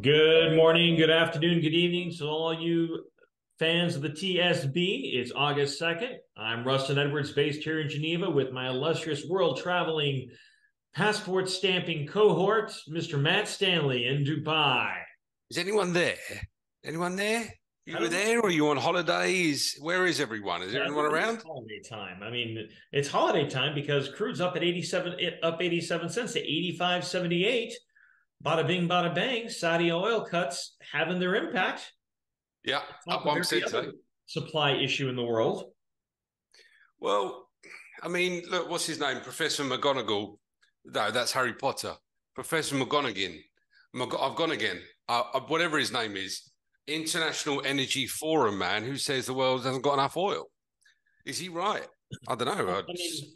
Good morning, good afternoon, good evening to all you fans of the TSB. It's August 2nd. I'm Rustin Edwards, based here in Geneva with my illustrious world traveling passport stamping cohort, Mr. Matt Stanley in Dubai. Is anyone there? Anyone there? I You were don't there, or are you on holidays? Where is everyone? Is everyone It is around? holiday time. I mean, it's holiday time because crude's up at 87, up 87 cents to 85.78. Bada bing, bada bang. Saudi oil cuts having their impact. Yeah, Top up of one every percent other today. supply issue in the world. Well, I mean, look, what's his name? Professor McGonagall. No, that's Harry Potter. Professor McGonagall. I've gone again. Whatever his name is, International Energy Forum man, who says the world hasn't got enough oil. Is he right? I don't know. I mean,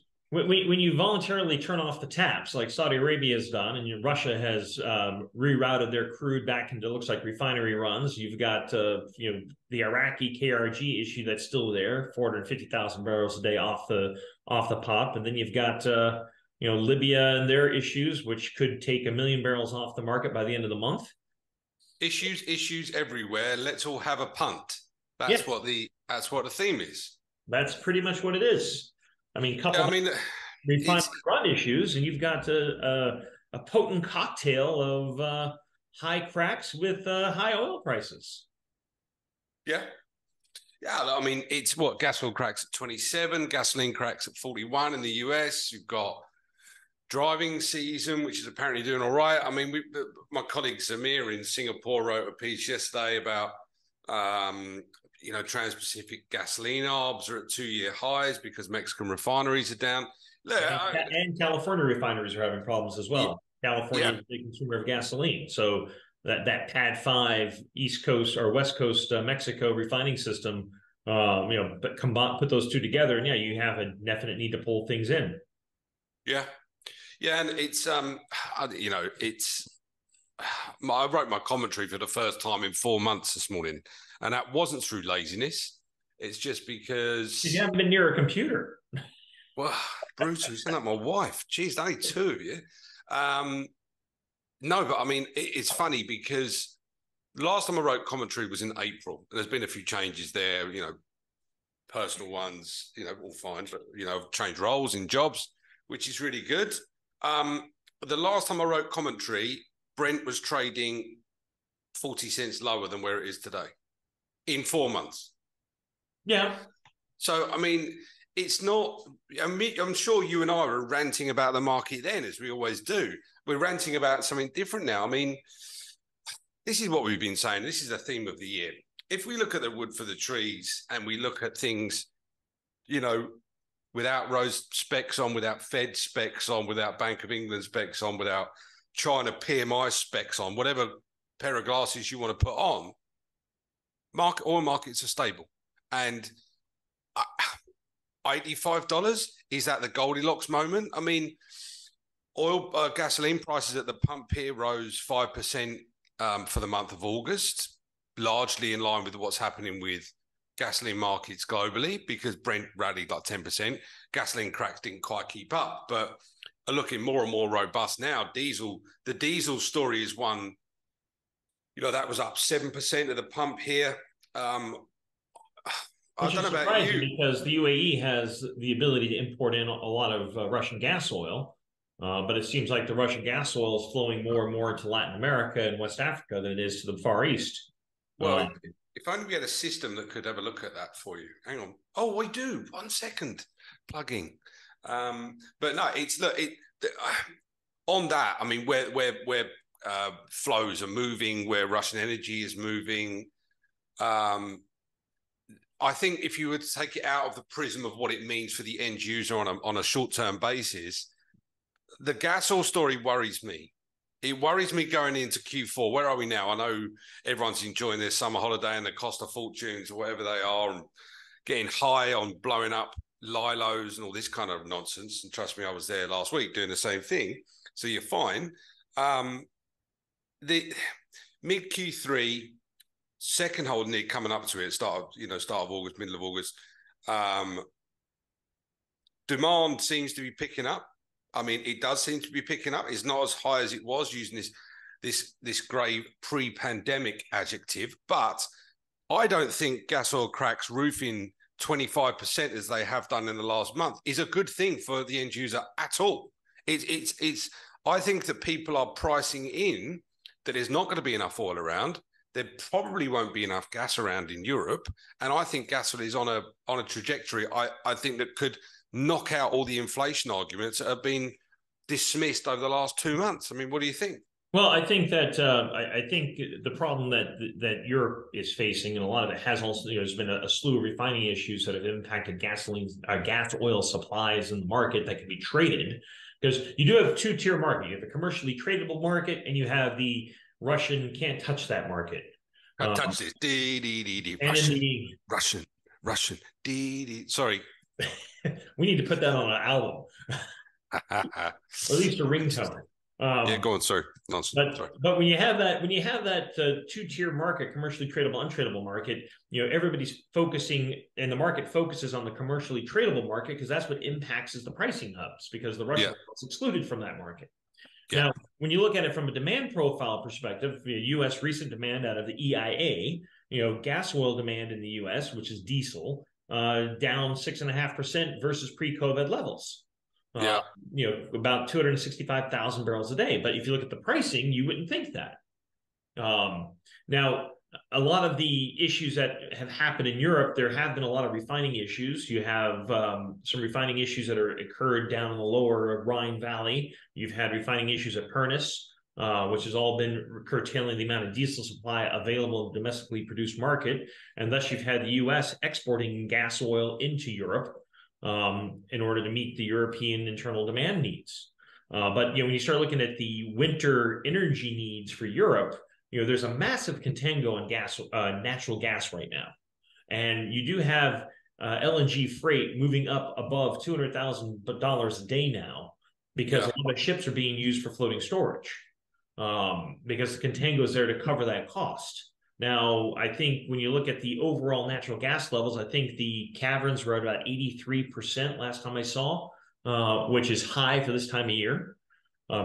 when you voluntarily turn off the taps, like Saudi Arabia has done, and Russia has rerouted their crude back into looks like refinery runs, you've got the Iraqi KRG issue that's still there, 450,000 barrels a day off the pop, and then you've got Libya and their issues, which could take 1 million barrels off the market by the end of the month. Issues everywhere. Let's all have a punt. Yeah, That's what the theme is. that's pretty much what it is. I mean, Yeah, couple I mean, refinery it's run issues, and you've got a potent cocktail of high cracks with high oil prices. yeah, yeah. I mean, it's what gas oil cracks at 27, gasoline cracks at 41 in the US. You've got driving season, which is apparently doing all right. I mean, my colleague Zamir in Singapore wrote a piece yesterday about Trans-Pacific gasoline arbs are at 2-year highs because Mexican refineries are down. Look, And California refineries are having problems as yeah, well. California yeah, is a big consumer of gasoline, so that Pad 5 East Coast or West Coast Mexico refining system, but put those two together, and yeah, you have a definite need to pull things in. yeah. Yeah, and it's it's I wrote my commentary for the first time in 4 months this morning, and that wasn't through laziness. It's just You because, haven't been near a computer. well, brutal. Isn't that my wife? Geez, only two. Yeah. No, but I mean, it's funny because last time I wrote commentary was in April. There's been a few changes there. Personal ones. All fine, but I've changed roles in jobs, which is really good. The last time I wrote commentary, Brent was trading 40 cents lower than where it is today in 4 months. Yeah, So, I mean, it's not, I'm sure you and I were ranting about the market then, as we always do. We're ranting about something different now. I mean, this is what we've been saying. This is the theme of the year. If we look at the wood for the trees and we look at things, you know, without rose specs on, without Fed specs on, without Bank of England specs on, without China PMI specs on, whatever pair of glasses you want to put on, oil markets are stable. And $85, is that the Goldilocks moment? I mean, gasoline prices at the pump here rose 5% for the month of August, largely in line with what's happening with gasoline markets globally, because Brent rallied like 10%. Gasoline cracks didn't quite keep up, but are looking more and more robust now. The diesel story is one, that was up 7% at the pump here. I which don't is know about surprising you. because the UAE has the ability to import in a lot of Russian gas oil. But it seems like the Russian gas oil is flowing more and more to Latin America and West Africa than it is to the Far East. Well, if only we had a system that could have a look at that for you. Hang on. Oh, we do. 1 second. Plugging. But no, on that. I mean, where flows are moving, where Russian energy is moving. I think if you were to take it out of the prism of what it means for the end user on a short-term basis, the gas oil story worries me. It worries me going into Q4. Where are we now? I know everyone's enjoying their summer holiday and the cost of fortunes or whatever they are, and getting high on blowing up lilos and all this kind of nonsense. And trust me, I was there last week doing the same thing. So you're fine. The mid Q3, second hold near coming up to it, start of August, middle of August. Demand seems to be picking up. I mean, it does seem to be picking up. It's not as high as it was using this this grey pre-pandemic adjective, but I don't think gas oil cracks roofing 25% as they have done in the last month is a good thing for the end user at all. It's I think that people are pricing in that there's not going to be enough oil around. There probably won't be enough gas around in Europe. And I think gas oil is on a trajectory I think that could knock out all the inflation arguments that have been dismissed over the last 2 months. I mean, what do you think? Well, I think that I think the problem that Europe is facing, and a lot of it has also, there's been a slew of refining issues that have impacted gas oil supplies in the market that can be traded, because you do have a two-tier market. You have the commercially tradable market, and you have the Russian can't touch that market. Can't touch this. And Russian, in the Russian. Sorry. we need to put that on an album, or at least a ringtone. Yeah, go on. Sorry, nonsense. But when you have that two-tier market, commercially tradable, untradable market, everybody's focusing, and the market focuses on the commercially tradable market because that's what impacts is the pricing hubs, because the Russian is excluded from that market. Yeah. Now, when you look at it from a demand profile perspective, U.S. recent demand out of the EIA, gas oil demand in the U.S., which is diesel, down 6.5% versus pre-COVID levels. About 265,000 barrels a day. But if you look at the pricing, you wouldn't think that. Now, a lot of the issues that have happened in Europe, there have been a lot of refining issues. You have some refining issues that are occurred down in the lower Rhine Valley. You've had refining issues at Pernis, which has all been curtailing the amount of diesel supply available in the domestically produced market. And thus you've had the U.S. exporting gas oil into Europe in order to meet the European internal demand needs. But when you start looking at the winter energy needs for Europe, there's a massive contango in natural gas right now, and you do have LNG freight moving up above $200,000 a day now, because a lot of ships are being used for floating storage, because the contango is there to cover that cost. Now, I think when you look at the overall natural gas levels, I think the caverns were at about 83% last time I saw, which is high for this time of year,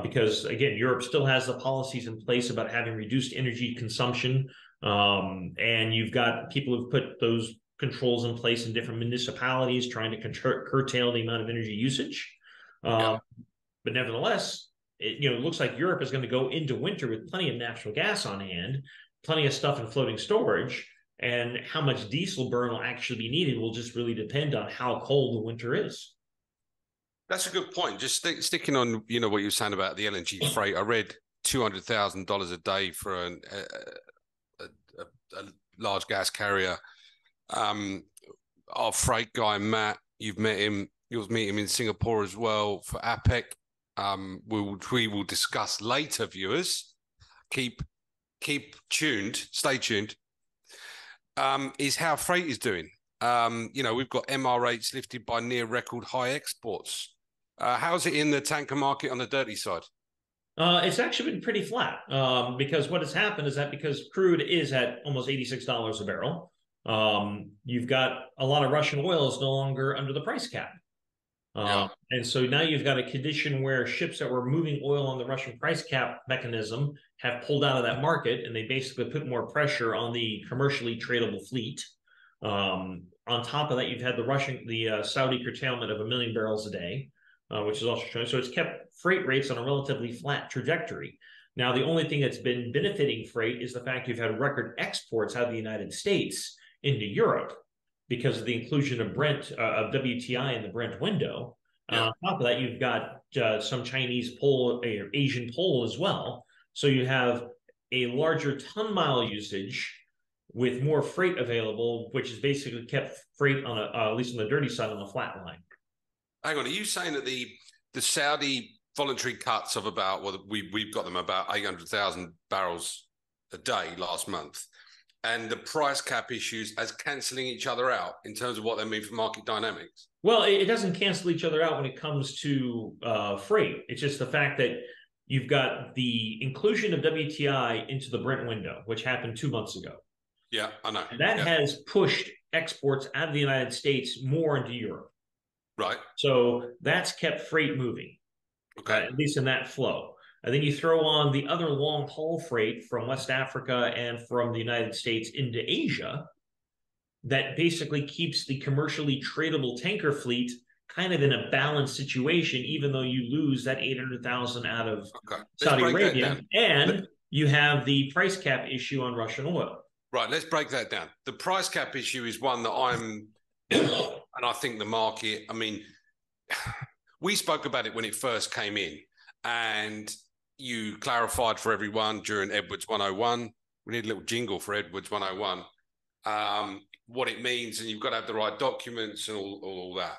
because, again, Europe still has the policies in place about having reduced energy consumption, and you've got people who've put those controls in place in different municipalities trying to curtail the amount of energy usage. But nevertheless, it looks like Europe is going to go into winter with plenty of natural gas on hand, plenty of stuff in floating storage, and how much diesel burn will actually be needed will just really depend on how cold the winter is. That's a good point. Just sticking on, what you were saying about the LNG freight. I read $200,000 a day for a large gas carrier. Our freight guy, Matt, you've met him. You'll meet him in Singapore as well for APEC. We will discuss later, viewers. Keep tuned. Stay tuned. Is how freight is doing. We've got MR rates lifted by near record high exports. How's it in the tanker market on the dirty side? It's actually been pretty flat, because what has happened is that because crude is at almost $86 a barrel, you've got a lot of Russian oil is no longer under the price cap. And so now you've got a condition where ships that were moving oil on the Russian price cap mechanism have pulled out of that market, and they basically put more pressure on the commercially tradable fleet. On top of that, you've had the Saudi curtailment of 1 million barrels a day, which is also showing. So it's kept freight rates on a relatively flat trajectory. Now, the only thing that's been benefiting freight is the fact you've had record exports out of the United States into Europe because of the inclusion of of WTI in the Brent window. On top of that, you've got some Chinese pull, or Asian pull as well. So you have a larger ton mile usage with more freight available, which has basically kept freight on at least on the dirty side, on a flat line. Hang on, are you saying that the Saudi voluntary cuts of about, we've got them about 800,000 barrels a day last month, and the price cap issues as cancelling each other out in terms of what they mean for market dynamics? Well, it doesn't cancel each other out when it comes to freight. It's just the fact that you've got the inclusion of WTI into the Brent window, which happened 2 months ago. Yeah, I know. And that has pushed exports out of the United States more into Europe. Right. So that's kept freight moving, okay, at least in that flow. And then you throw on the other long haul freight from West Africa and from the United States into Asia that basically keeps the commercially tradable tanker fleet kind of in a balanced situation, even though you lose that 800,000 out of Saudi Arabia, and you have the price cap issue on Russian oil. Right, let's break that down. The price cap issue is one that I'm, and I think the market, I mean, we spoke about it when it first came in, and you clarified for everyone during Edwards 101. We need a little jingle for Edwards 101. What it means, and you've got to have the right documents and all that.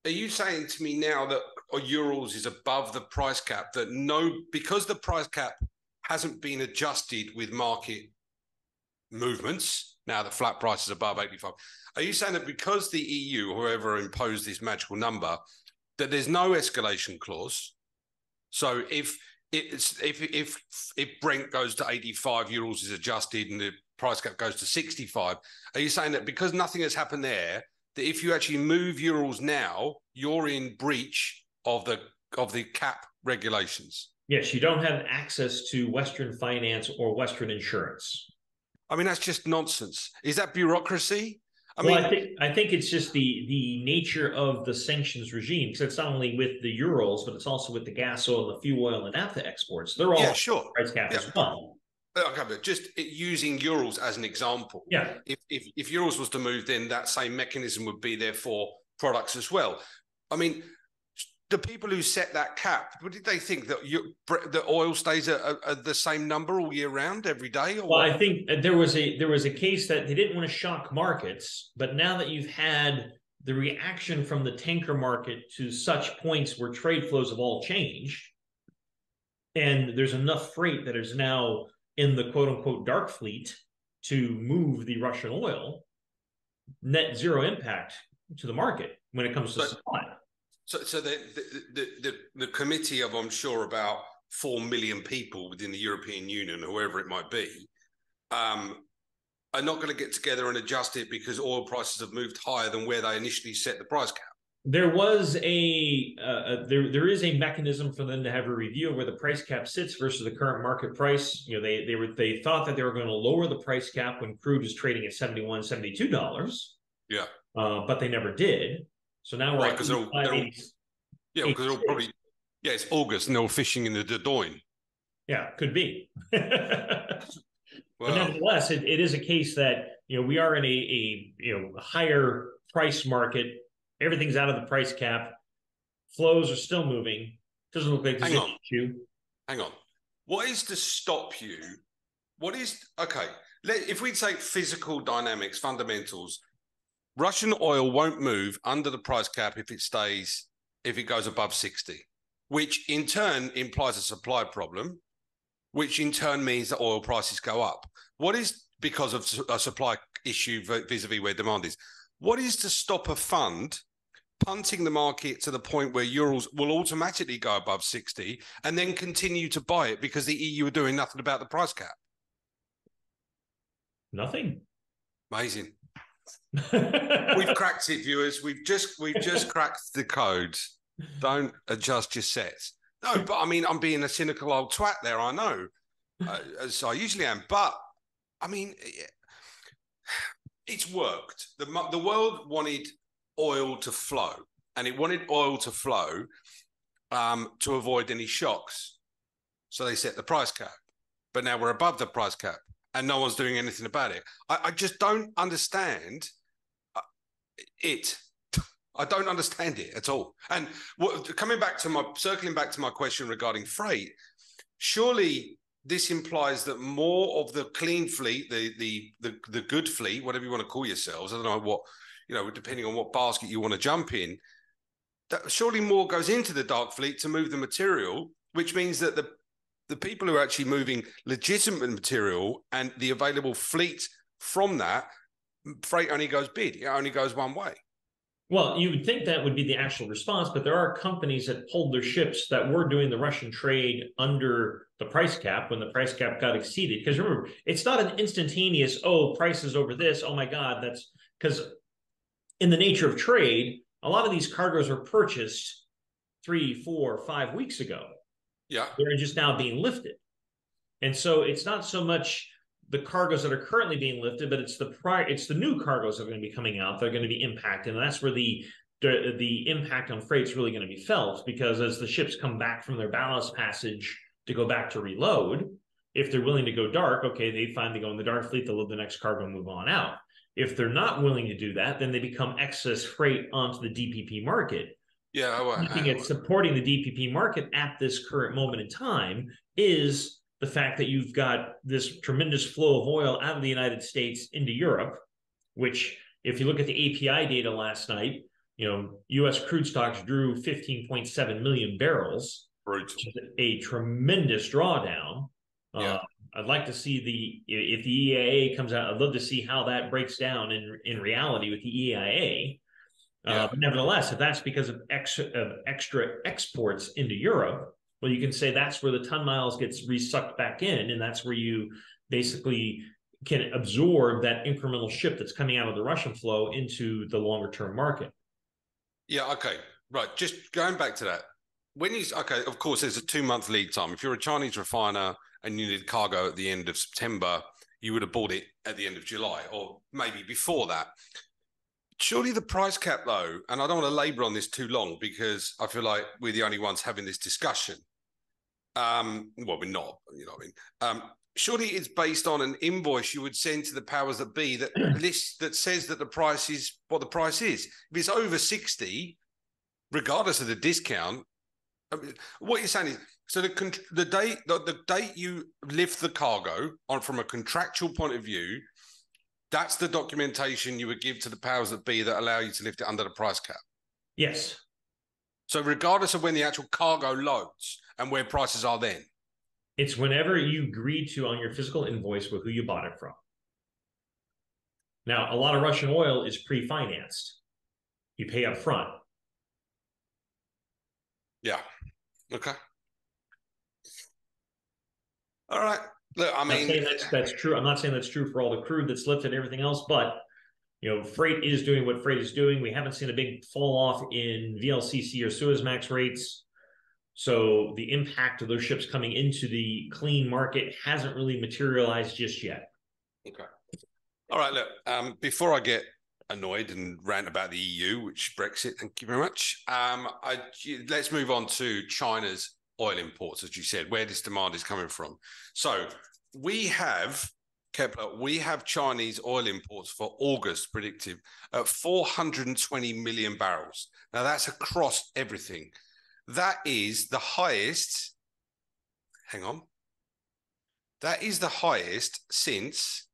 Are you saying to me now that Urals is above the price cap, that because the price cap hasn't been adjusted with market movements, now the flat price is above 85, are you saying that because the EU, or whoever imposed this magical number, that there's no escalation clause? So if Brent goes to 85, Urals is adjusted and the price cap goes to 65, are you saying that because nothing has happened there, that if you actually move Urals now, you're in breach of the cap regulations? Yes, you don't have access to Western finance or Western insurance. I mean, that's just nonsense. Is that bureaucracy? I think it's just the nature of the sanctions regime, because it's not only with the Urals, but it's also with the gas oil, the fuel oil, and naphtha exports. They're all price cap as well. Okay, but just using Urals as an example. Yeah. If Urals was to move, then that same mechanism would be there for products as well. I mean, the people who set that cap, what did they think, that the oil stays at the same number all year round, every day? Or well, I think there was a case that they didn't want to shock markets, but now that you've had the reaction from the tanker market to such points where trade flows have all changed, and there's enough freight that is now in the quote unquote dark fleet to move the Russian oil, net zero impact to the market when it comes to supply. So the committee of, I'm sure, about 4 million people within the European Union, whoever it might be, are not going to get together and adjust it because oil prices have moved higher than where they initially set the price cap. There was there is a mechanism for them to have a review of where the price cap sits versus the current market price. You know, they thought that they were going to lower the price cap when crude was trading at $71, $72. Yeah, but they never did. So now we're because because they're probably it's August and they're all fishing in the Dordogne. Yeah, could be. Well, but nevertheless, it is a case that we are in a higher price market. Everything's out of the price cap. Flows are still moving. Doesn't look like there's an issue. Hang on. What is to stop you? If we take physical dynamics, fundamentals, Russian oil won't move under the price cap if it goes above 60, which in turn implies a supply problem, which in turn means that oil prices go up. What is, because of a supply issue vis-a-vis where demand is, what is to stop a fund punting the market to the point where Urals will automatically go above 60 and then continue to buy it because the EU are doing nothing about the price cap? Nothing. Amazing. We've cracked it, viewers. We've just cracked the code. Don't adjust your sets. No, but I mean, I'm being a cynical old twat there, I know, as I usually am. But I mean, it's worked. The world wanted oil to flow, and it wanted oil to flow to avoid any shocks. So they set the price cap. But now we're above the price cap, and no one's doing anything about it. I just don't understand it. I don't understand it at all. And circling back to my question regarding freight, surely this implies that more of the clean fleet, the good fleet, whatever you want to call yourselves, I don't know what, depending on what basket you want to jump in, that surely more goes into the dark fleet to move the material, which means that the people who are actually moving legitimate material and the available fleet from that, freight only goes bid. It only goes one way. Well, you would think that would be the actual response, but there are companies that pulled their ships that were doing the Russian trade under the price cap when the price cap got exceeded. Because remember, it's not an instantaneous, prices over this, oh my God, that's because in the nature of trade, a lot of these cargoes were purchased 3, 4, 5 weeks ago. Yeah. They're just now being lifted. And so it's not so much the cargoes that are currently being lifted, but it's the new cargoes that are going to be coming out that are going to be impacted. And that's where the impact on freight is really going to be felt, because as the ships come back from their ballast passage to go back to reload, if they're willing to go dark, okay, they finally go in the dark fleet, they'll load the next cargo and move on out. If they're not willing to do that, then they become excess freight onto the DPP market. Yeah. Looking at supporting the DPP market at this current moment in time is the fact that you've got this tremendous flow of oil out of the United States into Europe, which, if you look at the API data last night, U.S. crude stocks drew 15.7 million barrels, Brutal. which is a tremendous drawdown. Yeah. I'd like to see if the EIA comes out, I'd love to see how that breaks down in reality with the EIA. Yeah. But nevertheless, if that's because of extra exports into Europe, well, you can say that's where the ton miles gets resucked back in, and that's where you basically can absorb that incremental ship that's coming out of the Russian flow into the longer term market. Yeah. Okay. Right. Just going back to that. Of course, there's a 2-month lead time. If you're a Chinese refiner and you need cargo at the end of September, you would have bought it at the end of July or maybe before that. Surely the price cap, though, and I don't want to labour on this too long because I feel like we're the only ones having this discussion. Well, we're not, you know what I mean? Surely it's based on an invoice you would send to the powers that be that says that the price is what the price is. If it's over 60, regardless of the discount, I mean, what you're saying is, so the date you lift the cargo on from a contractual point of view, that's the documentation you would give to the powers that be that allow you to lift it under the price cap. Yes. So regardless of when the actual cargo loads and where prices are then? It's whenever you agreed to on your physical invoice with who you bought it from. Now, a lot of Russian oil is pre-financed. You pay up front. Yeah. Okay. All right. Look, I mean, I'm not saying that's true. I'm not saying that's true for all the crude that's lifted and everything else, but freight is doing what freight is doing. We haven't seen a big fall off in VLCC or Suezmax rates. So the impact of those ships coming into the clean market hasn't really materialized just yet. Okay. All right. Look, before I get annoyed and rant about the EU, which Brexit, thank you very much. Let's move on to China's oil imports, as you said, where this demand is coming from. So we have, Kepler, Chinese oil imports for August predicted at 420 million barrels. Now that's across everything. That is the highest. Hang on. That is the highest since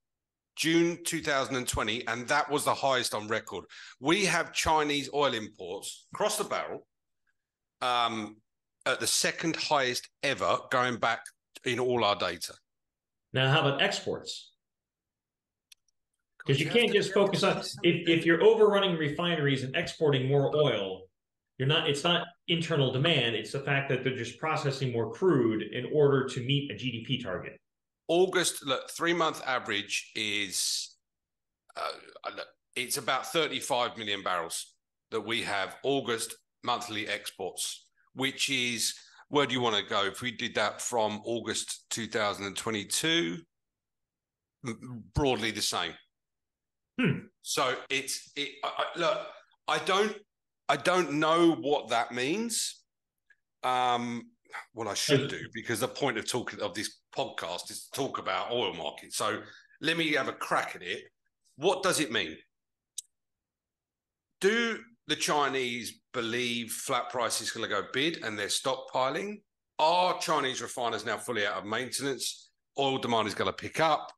June 2020, and that was the highest on record. We have Chinese oil imports across the barrel at the second highest ever, going back in all our data. Now, how about exports? Because you can't just focus on if you're overrunning refineries and exporting more oil. It's not internal demand. It's the fact that they're just processing more crude in order to meet a GDP target. August, look, 3-month average is it's about 35 million barrels that we have August monthly exports, which is, where do you want to go? If we did that from August 2022, broadly the same. So look, I don't know what that means. What I should do, because the point of this podcast is to talk about oil markets. So let me have a crack at it. What does it mean? Do the Chinese believe flat price is going to go bid and they're stockpiling? Are Chinese refiners now fully out of maintenance? Oil demand is going to pick up.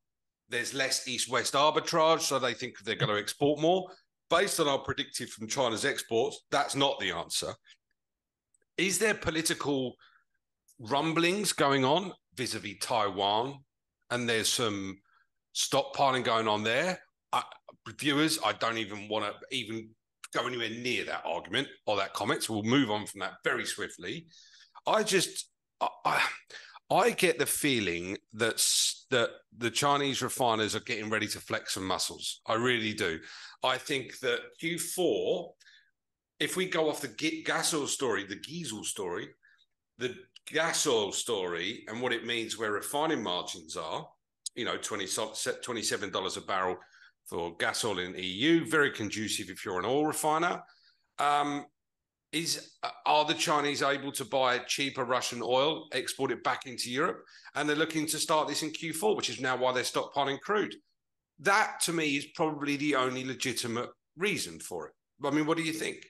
There's less east-west arbitrage, so they think they're going to export more. Based on our predicted from China's exports, that's not the answer. Is there political rumblings going on vis-a-vis Taiwan, and there's some stockpiling going on there? Viewers, I don't even want to even go anywhere near that argument or that comment, so we'll move on from that very swiftly. I get the feeling that the Chinese refiners are getting ready to flex some muscles. I really do. I think that Q4, if we go off the Gasol story, the Giesel story, the gas oil story and what it means where refining margins are, $27 a barrel for gas oil in EU, very conducive if you're an oil refiner. Are the Chinese able to buy cheaper Russian oil, export it back into Europe? And they're looking to start this in Q4, which is now why they're stockpiling crude. That, to me, is probably the only legitimate reason for it. I mean, what do you think?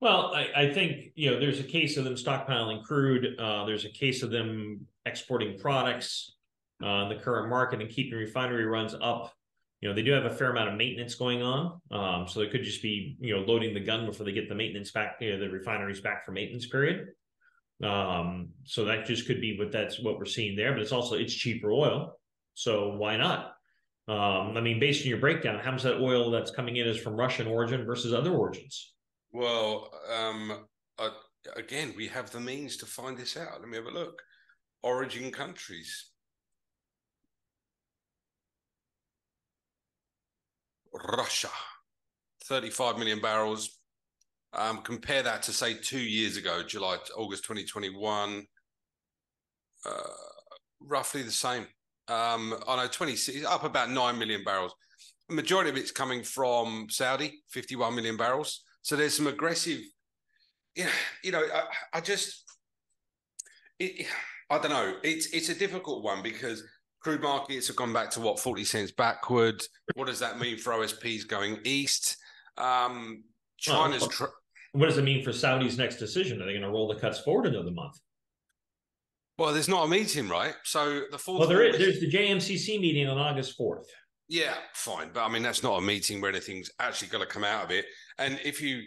Well, I think, there's a case of them stockpiling crude. There's a case of them exporting products in the current market and keeping refinery runs up. They do have a fair amount of maintenance going on. So they could just be, loading the gun before they get the maintenance back, the refineries back for maintenance period. So that just could be that's what we're seeing there, but it's cheaper oil. So why not? I mean, based on your breakdown, how much of that oil that's coming in is from Russian origin versus other origins? Well, again, we have the means to find this out. Let me have a look. Origin countries. Russia, 35 million barrels. Compare that to, say, 2 years ago, August 2021, roughly the same. I know 26, up about 9 million barrels. The majority of it's coming from Saudi, 51 million barrels. So there's some aggressive, I don't know. It's a difficult one because crude markets have gone back to 40 cents backward. What does that mean for OSPs going east? China's. What does it mean for Saudi's next decision? Are they going to roll the cuts forward another month? Well, there's not a meeting, right? So the 4th. Well, there's the JMCC meeting on August 4th. Yeah, fine, but I mean that's not a meeting where anything's actually going to come out of it. And if you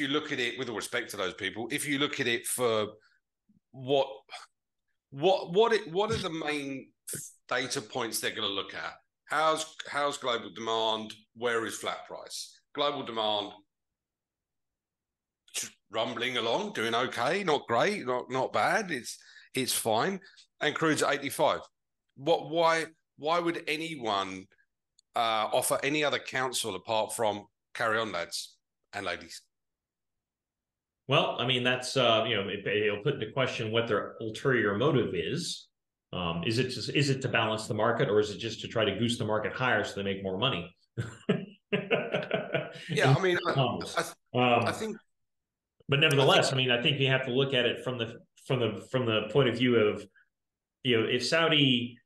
look at it, with all respect to those people, if you look at it for what are the main data points they're going to look at? How's global demand? Where is flat price? Global demand rumbling along, doing okay, not great, not bad. It's fine, and crude's at 85. Why would anyone offer any other counsel apart from carry on, lads and ladies? Well, I mean, that's, it'll put into question what their ulterior motive is. Is it to balance the market, or is it just to try to goose the market higher so they make more money? Yeah, I mean, I think. But nevertheless, I mean, I think you have to look at it from the point of view of, if Saudi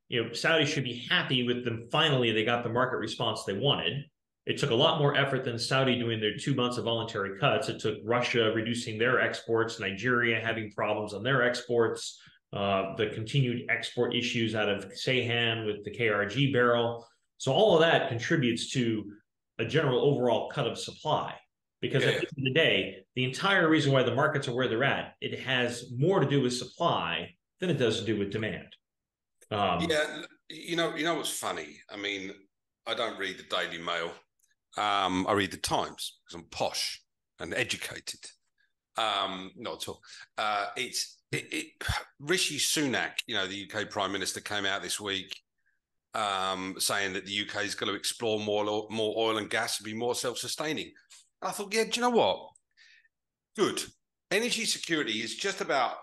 should be happy with them. Finally, they got the market response they wanted. It took a lot more effort than Saudi doing their 2 months of voluntary cuts. It took Russia reducing their exports, Nigeria having problems on their exports, the continued export issues out of Seyhan with the KRG barrel. So all of that contributes to a general overall cut of supply. Because at the end of the day, the entire reason why the markets are where they're at, it has more to do with supply than it does to do with demand. You know what's funny? I mean, I don't read the Daily Mail. I read the Times because I'm posh and educated. Not at all. Rishi Sunak, the UK Prime Minister, came out this week saying that the UK is going to explore more oil and gas and be more self-sustaining. I thought, yeah, do you know what? Good. Energy security is just about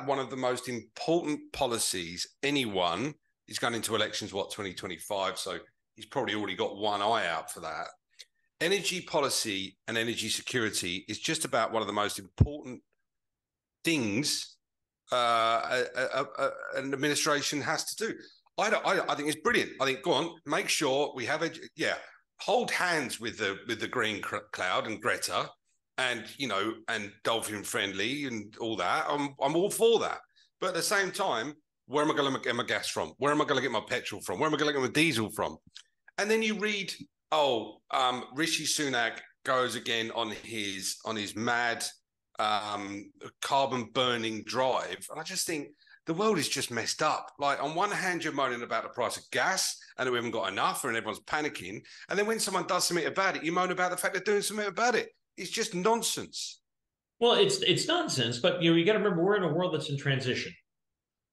one of the most important policies. Anyone is going into elections, 2025. So he's probably already got one eye out for that. Energy policy and energy security is just about one of the most important things an administration has to do. I think it's brilliant. I think, go on, make sure we have hold hands with the green cloud and Greta, and and dolphin friendly and all that. I'm all for that. But at the same time, where am I going to get my gas from? Where am I going to get my petrol from? Where am I going to get my diesel from? And then you read, Rishi Sunak goes again on his mad carbon burning drive, and I just think the world is just messed up. Like, on one hand, you're moaning about the price of gas and that we haven't got enough, and everyone's panicking. And then when someone does something about it, you moan about the fact they're doing something about it. It's just nonsense. Well, it's nonsense, but you got to remember, we're in a world that's in transition.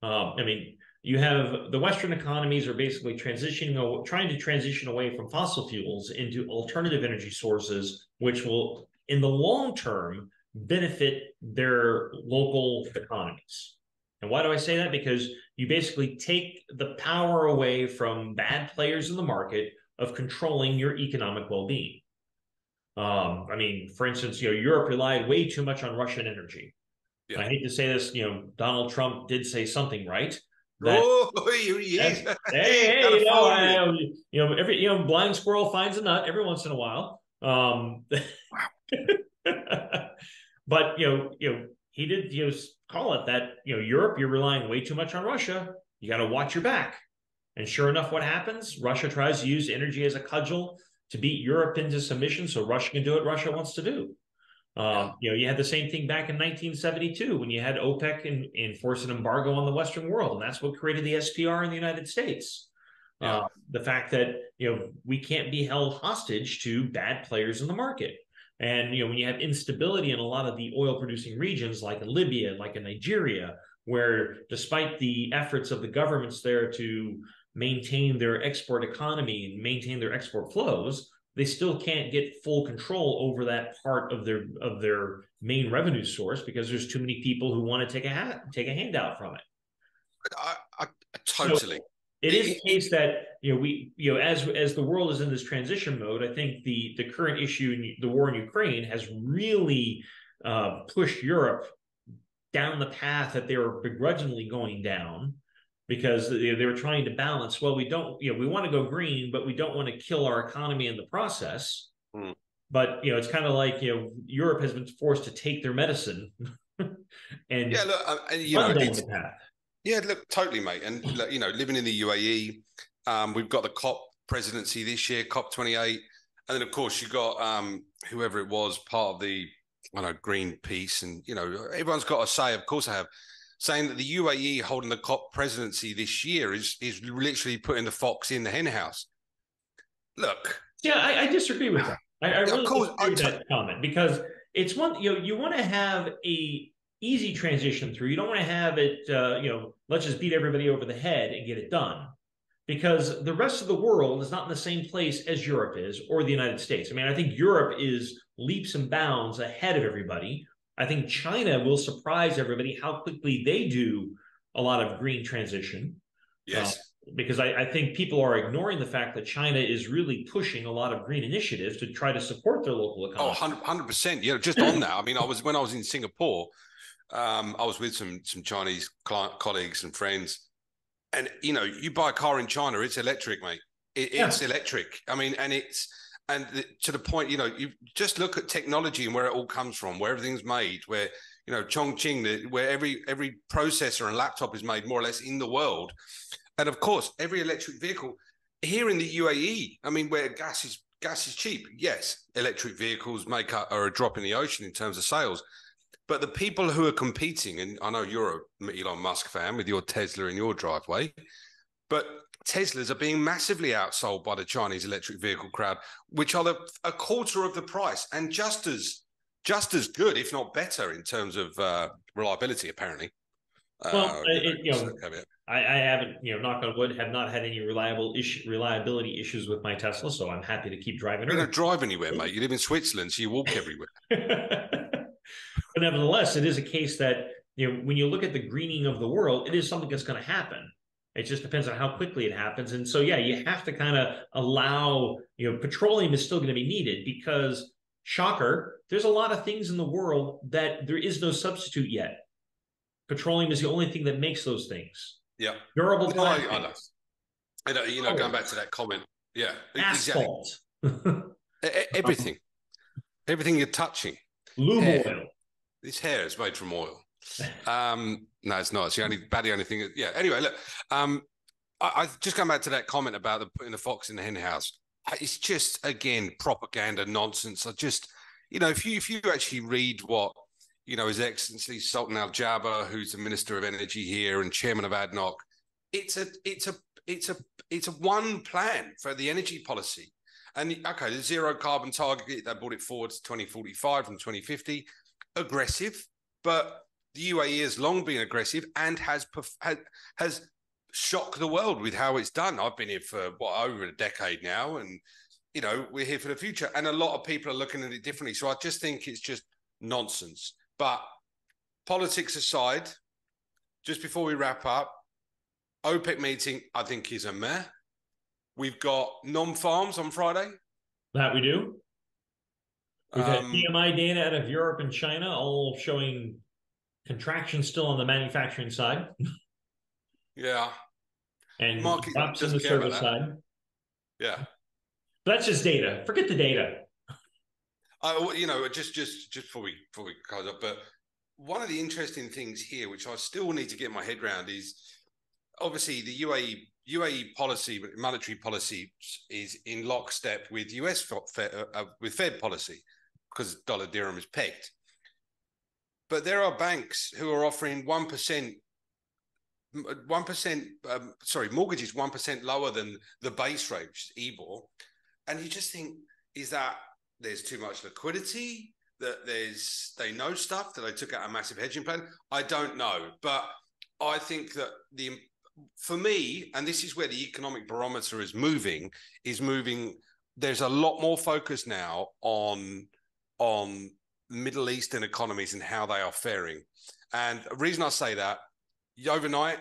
I mean, you have the Western economies are basically trying to transition away from fossil fuels into alternative energy sources, which will, in the long term, benefit their local economies. And why do I say that? Because you basically take the power away from bad players in the market of controlling your economic well-being. I mean, for instance, Europe relied way too much on Russian energy. Yeah. I hate to say this, Donald Trump did say something right. That Oh, he is. hey, California. blind squirrel finds a nut every once in a while. But he did call it that. Europe, you're relying way too much on Russia. You got to watch your back. And sure enough, what happens? Russia tries to use energy as a cudgel to beat Europe into submission, so Russia can do what Russia wants to do. You had the same thing back in 1972 when you had OPEC enforce an embargo on the Western world, and that's what created the SPR in the United States. The fact that we can't be held hostage to bad players in the market. And when you have instability in a lot of the oil-producing regions, like in Libya, like in Nigeria, where despite the efforts of the governments there to maintain their export economy and maintain their export flows, they still can't get full control over that part of their main revenue source because there's too many people who want to take a handout from it. I totally. So it is a case that we as the world is in this transition mode. I think the current issue in the war in Ukraine has really pushed Europe down the path that they were begrudgingly going down, because they were trying to balance. Well, we don't, we want to go green, but we don't want to kill our economy in the process. But it's kind of like Europe has been forced to take their medicine and look, the path. Yeah, look, totally, mate. And look, living in the UAE, we've got the COP presidency this year, COP 28, and then of course you got whoever it was, part of the Greenpeace, and everyone's got a say. Of course, I have. Saying that the UAE holding the COP presidency this year is literally putting the fox in the hen house. Look. Yeah, I disagree with that. I really disagree with that comment, because it's one, you want to have a easy transition through. You don't want to have it, let's just beat everybody over the head and get it done. Because the rest of the world is not in the same place as Europe is, or the United States. I mean, I think Europe is leaps and bounds ahead of everybody. I think China will surprise everybody how quickly they do a lot of green transition. Yes. Because I think people are ignoring the fact that China is really pushing a lot of green initiatives to try to support their local economy. Oh, 100%. Just on that, I mean, when I was in Singapore, I was with some Chinese colleagues and friends, and you buy a car in China, it's electric, mate. It's electric. I mean, to the point, you just look at technology and where it all comes from, where everything's made, where Chongqing, where every processor and laptop is made more or less in the world, and of course every electric vehicle here in the UAE. I mean, where gas is cheap. Yes, electric vehicles are a drop in the ocean in terms of sales. But the people who are competing, and I know you're an Elon Musk fan with your Tesla in your driveway, but Teslas are being massively outsold by the Chinese electric vehicle crowd, which are a quarter of the price and just as good, if not better, in terms of reliability, apparently. Well, I haven't, knock on wood, have not had any reliability issues with my Tesla, so I'm happy to keep driving her. You don't drive anywhere, mate. You live in Switzerland, so you walk everywhere. But nevertheless, it is a case that, when you look at the greening of the world, it is something that's going to happen. It just depends on how quickly it happens. And so, you have to kind of allow, petroleum is still going to be needed because, shocker, there's a lot of things in the world that there is no substitute yet. Petroleum is the only thing that makes those things. Yeah. Durable plastics. I know, going back to that comment. Yeah. Asphalt. Exactly. Everything. Everything you're touching. Lube oil. This hair is made from oil. No, it's not. It's the only thing. Yeah. Anyway, look. I just come back to that comment about putting the fox in the hen house. It's just, again, propaganda nonsense. If you actually read what His Excellency Sultan Al Jaber, who's the Minister of Energy here and Chairman of ADNOC, it's a one plan for the energy policy. And okay, the zero carbon target, they brought it forward to 2045 from 2050. Aggressive, but the UAE has long been aggressive and has shocked the world with how it's done. I've been here for over a decade now, and we're here for the future. And a lot of people are looking at it differently. So I just think it's just nonsense. But politics aside, just before we wrap up, OPEC meeting, I think, is a meh. We've got non-farms on Friday. That we do. We've had PMI data out of Europe and China, all showing contraction still on the manufacturing side. Yeah. And Market drops in the service side. Yeah. But that's just data. Forget the data. Just before we close up, but one of the interesting things here, which I still need to get my head around, is obviously the UAE policy, monetary policy, is in lockstep with US with Fed policy because dollar dirham is pegged. But there are banks who are offering 1%, mortgages 1% lower than the base rate, which is EBOR. And you just think, is that there's too much liquidity, that they know stuff, that they took out a massive hedging plan? I don't know. But I think that for me, and this is where the economic barometer is moving, there's a lot more focus now on Middle Eastern economies and how they are faring. And the reason I say that, overnight,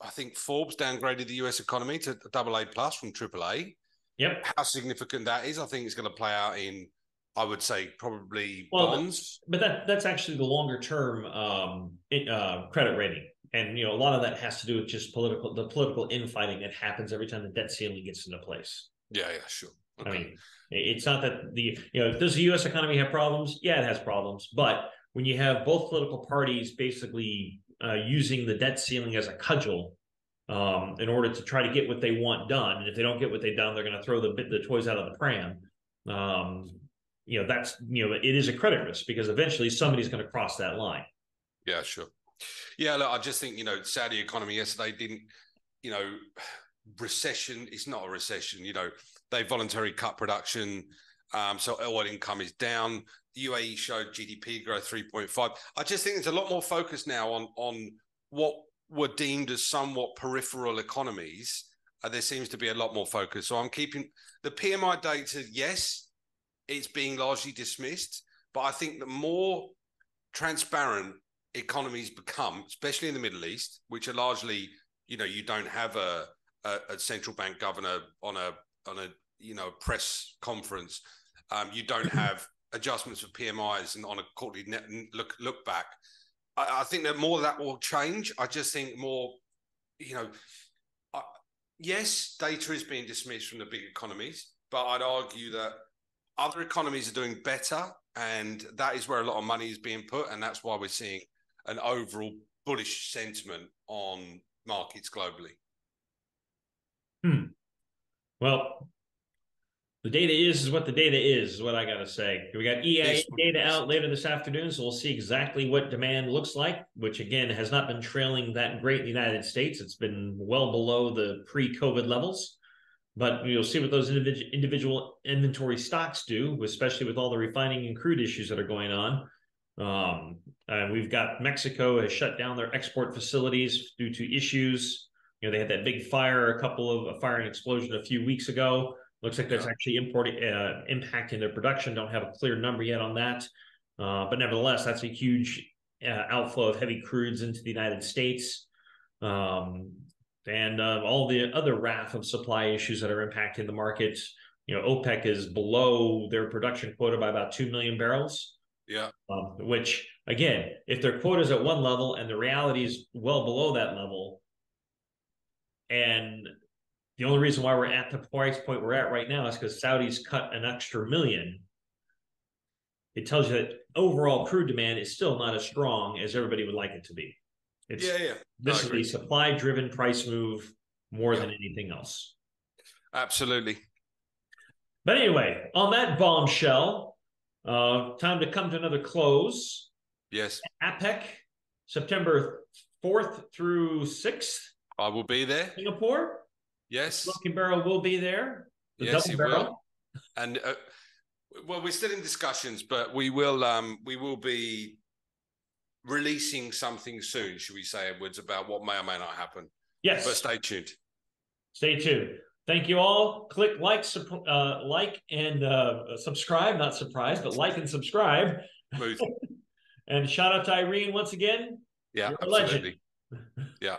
I think Forbes downgraded the US economy to AA plus from AAA. Yep. How significant that is, I think it's going to play out in, I would say, probably bonds. But that's actually the longer term credit rating. And a lot of that has to do with just the political infighting that happens every time the debt ceiling gets into place. Yeah, sure. Okay. I mean, it's not that does the U.S. economy have problems? Yeah, it has problems. But when you have both political parties basically using the debt ceiling as a cudgel in order to try to get what they want done, and if they don't get what they've done, they're going to throw the toys out of the pram. That's it is a credit risk because eventually somebody's going to cross that line. Yeah, sure. Yeah, look, I just think Saudi economy yesterday didn't, recession. It's not a recession. They voluntarily cut production, so oil income is down. The UAE showed GDP growth 3.5. I just think there's a lot more focus now on what were deemed as somewhat peripheral economies. There seems to be a lot more focus. So I'm keeping the PMI data. Yes, it's being largely dismissed, but I think the more transparent economies become, especially in the Middle East, which are largely, you don't have a central bank governor on a press conference. You don't have adjustments for PMIs and on a quarterly net look back. I think that more of that will change. I just think more, yes, data is being dismissed from the big economies, but I'd argue that other economies are doing better, and that is where a lot of money is being put, and that's why we're seeing an overall bullish sentiment on markets globally. Well, the data is what the data is what I got to say. We got EIA data out later this afternoon, so we'll see exactly what demand looks like, which, again, has not been trailing that great in the United States. It's been well below the pre-COVID levels. But you'll see what those individual inventory stocks do, especially with all the refining and crude issues that are going on. And we've got Mexico has shut down their export facilities due to issues. They had that big fire, a fire and explosion a few weeks ago. Looks like that's actually impacting their production. Don't have a clear number yet on that. But nevertheless, that's a huge outflow of heavy crudes into the United States. And all the other raft of supply issues that are impacting the market. OPEC is below their production quota by about 2 million barrels. Yeah. Which, again, if their quota is at one level and the reality is well below that level, and the only reason why we're at the price point we're at right now is because Saudi's cut an extra million. It tells you that overall crude demand is still not as strong as everybody would like it to be. This is a supply-driven price move more than anything else. Absolutely. But anyway, on that bombshell, time to come to another close. Yes. APEC, September 4th through 6th. I will be there. Singapore. Yes. Smoking Barrel will be there. Yes, he will. And well, we're still in discussions, but we will be releasing something soon, should we say, Edwards, about what may or may not happen. Yes. But stay tuned. Stay tuned. Thank you all. Click like and subscribe. Not surprised, but like and subscribe Smooth. And shout out to Irene once again. Yeah, You're a absolutely. legend. Yeah.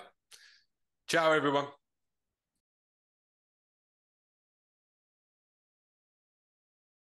Ciao, everyone.